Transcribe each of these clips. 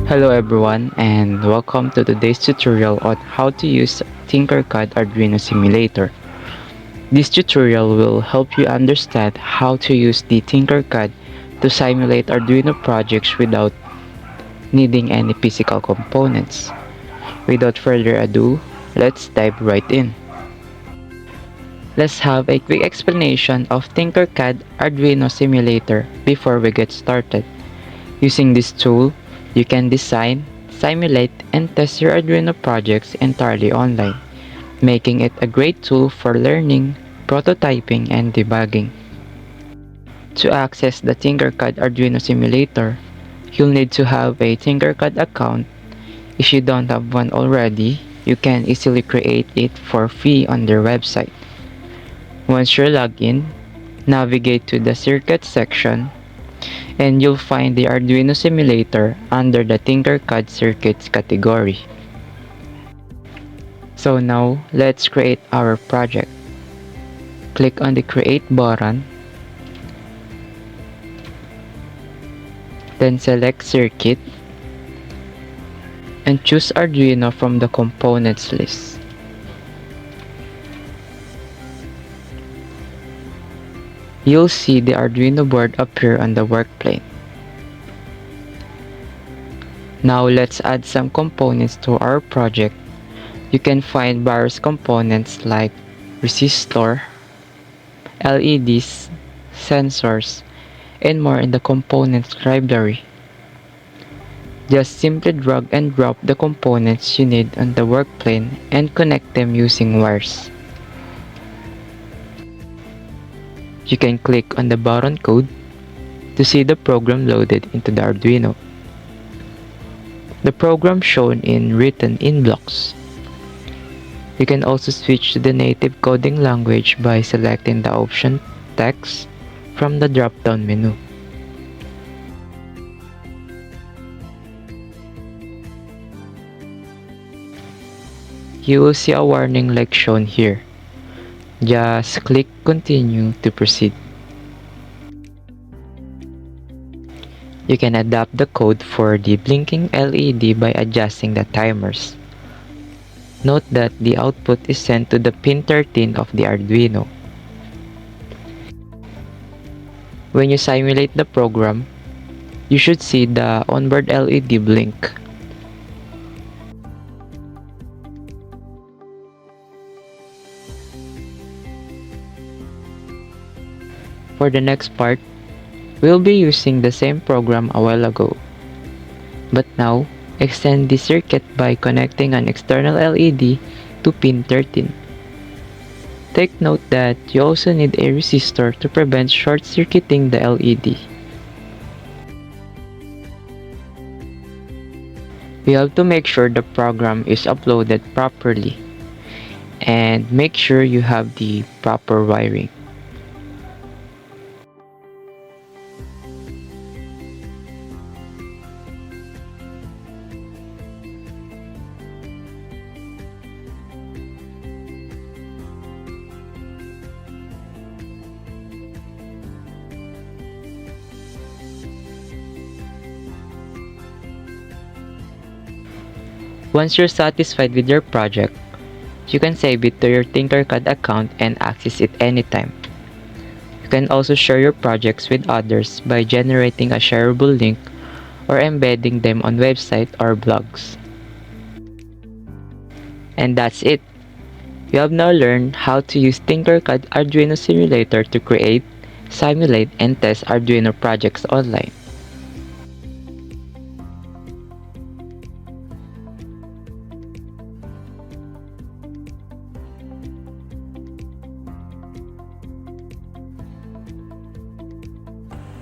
Hello everyone and welcome to today's tutorial on how to use Tinkercad Arduino Simulator. This tutorial will help you understand how to use the Tinkercad to simulate Arduino projects without needing any physical components. Without further ado, let's dive right in. Let's have a quick explanation of Tinkercad Arduino Simulator before we get started. Using this tool, you can design, simulate, and test your Arduino projects entirely online, making it a great tool for learning, prototyping, and debugging. To access the Tinkercad Arduino simulator, you'll need to have a Tinkercad account. If you don't have one already, you can easily create it for free on their website. Once you're logged in, navigate to the Circuit section and you'll find the Arduino simulator under the Tinkercad Circuits category. So now, let's create our project. Click on the Create button, then select Circuit, and choose Arduino from the components list. You'll see the Arduino board appear on the work plane. Now let's add some components to our project. You can find various components like resistor, LEDs, sensors, and more in the components library. Just simply drag and drop the components you need on the work plane and connect them using wires. You can click on the button code to see the program loaded into the Arduino. The program shown written in blocks. You can also switch to the native coding language by selecting the option Text from the drop-down menu. You will see a warning like shown here. Just click Continue to proceed. You can adapt the code for the blinking LED by adjusting the timers. Note that the output is sent to the pin 13 of the Arduino. When you simulate the program, you should see the onboard LED blink. For the next part, we'll be using the same program a while ago. But now, extend the circuit by connecting an external LED to pin 13. Take note that you also need a resistor to prevent short-circuiting the LED. You have to make sure the program is uploaded properly and make sure you have the proper wiring. Once you're satisfied with your project, you can save it to your Tinkercad account and access it anytime. You can also share your projects with others by generating a shareable link or embedding them on websites or blogs. And that's it! You have now learned how to use Tinkercad Arduino Simulator to create, simulate, and test Arduino projects online.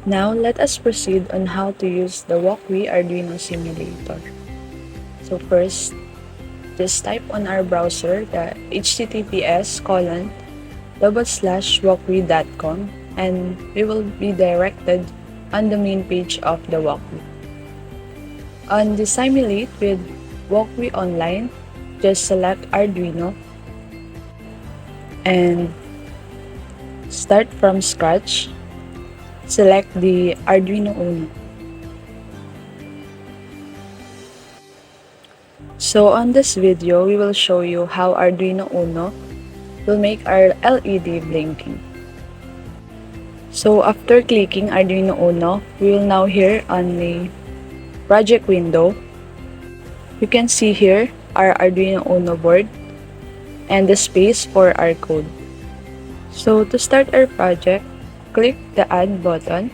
Now, let us proceed on how to use the Walkway Arduino simulator. So first, just type on our browser the https://walkway.com and we will be directed on the main page of the Walkway. On the Simulate with Walkway Online, just select Arduino and start from scratch. Select the Arduino Uno. So on this video, we will show you how Arduino Uno will make our LED blinking. So after clicking Arduino Uno, we will now here on the project window. You can see here our Arduino Uno board and the space for our code. So to start our project, click the Add button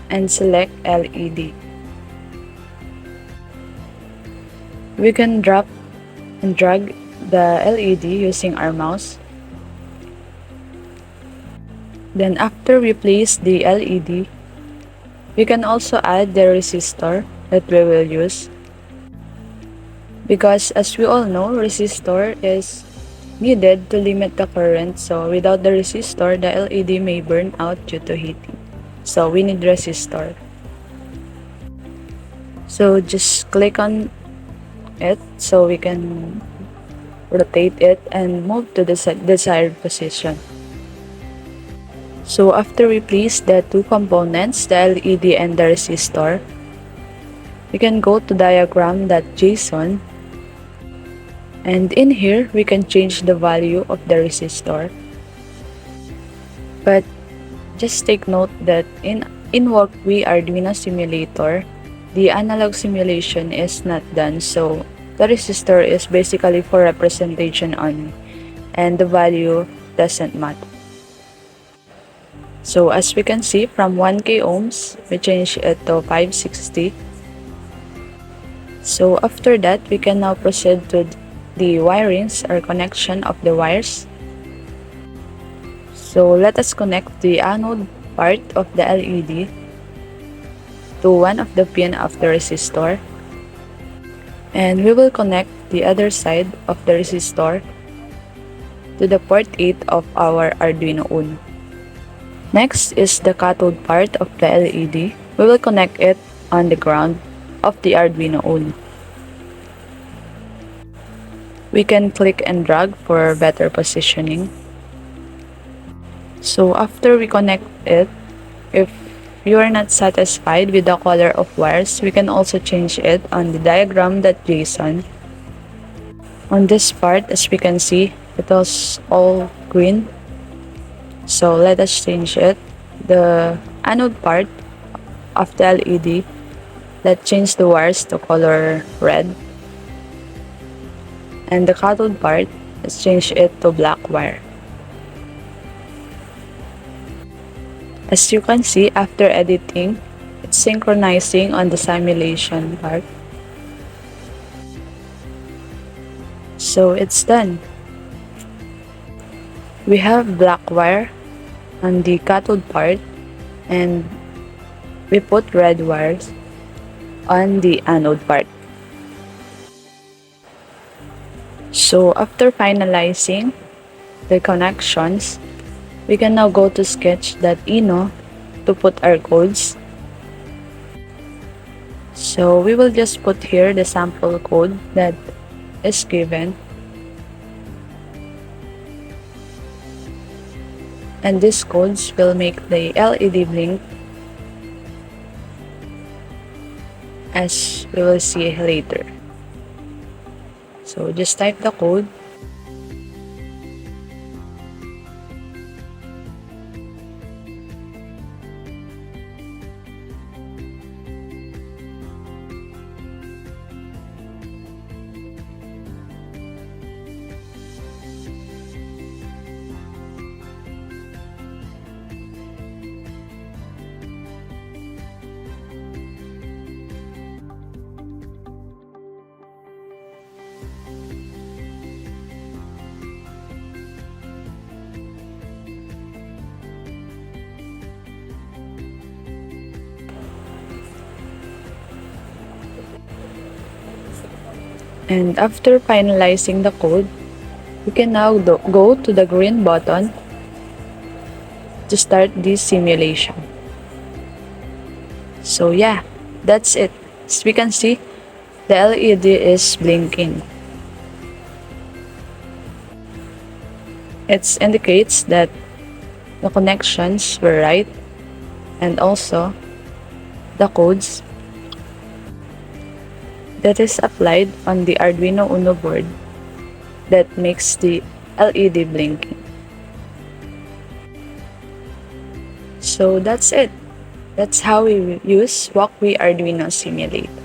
and select LED. We can drop and drag the LED using our mouse. Then after we place the LED, we can also add the resistor that we will use. Because as we all know, resistor is needed to limit the current. So without the resistor, the LED may burn out due to heating. So we need resistor. So just click on it so we can rotate it and move to the desired position. So after we place the two components, the LED and the resistor, we can go to diagram.json, and in here we can change the value of the resistor. But just take note that in Walkwe Arduino simulator, the analog simulation is not done, so the resistor is basically for representation only, and the value doesn't matter. So as we can see, from 1k ohms, we change it to 560. So after that, we can now proceed to the wirings or connection of the wires. So let us connect the anode part of the LED to one of the pin of the resistor. And we will connect the other side of the resistor to the port 8 of our Arduino Uno. Next is the cathode part of the LED. We will connect it on the ground of the Arduino Uno. We can click and drag for better positioning. So after we connect it, if you are not satisfied with the color of wires, we can also change it on the diagram.json. On this part, as we can see, it was all green. So let us change it. The anode part of the LED, let's change the wires to color red. And the cathode part, let's change it to black wire. As you can see, after editing, it's synchronizing on the simulation part. So it's done. We have black wire on the cathode part, and we put red wires on the anode part. So after finalizing the connections, we can now go to sketch.ino to put our codes. So we will just put here the sample code that is given. And these codes will make the LED blink, as we will see later. So just type the code. And after finalizing the code, we can now go to the green button to start this simulation. So yeah, that's it. As we can see, the LED is blinking. It indicates that the connections were right, and also the codes that is applied on the Arduino Uno board that makes the LED blinking. So that's it. That's how we use Walkway Arduino Simulator.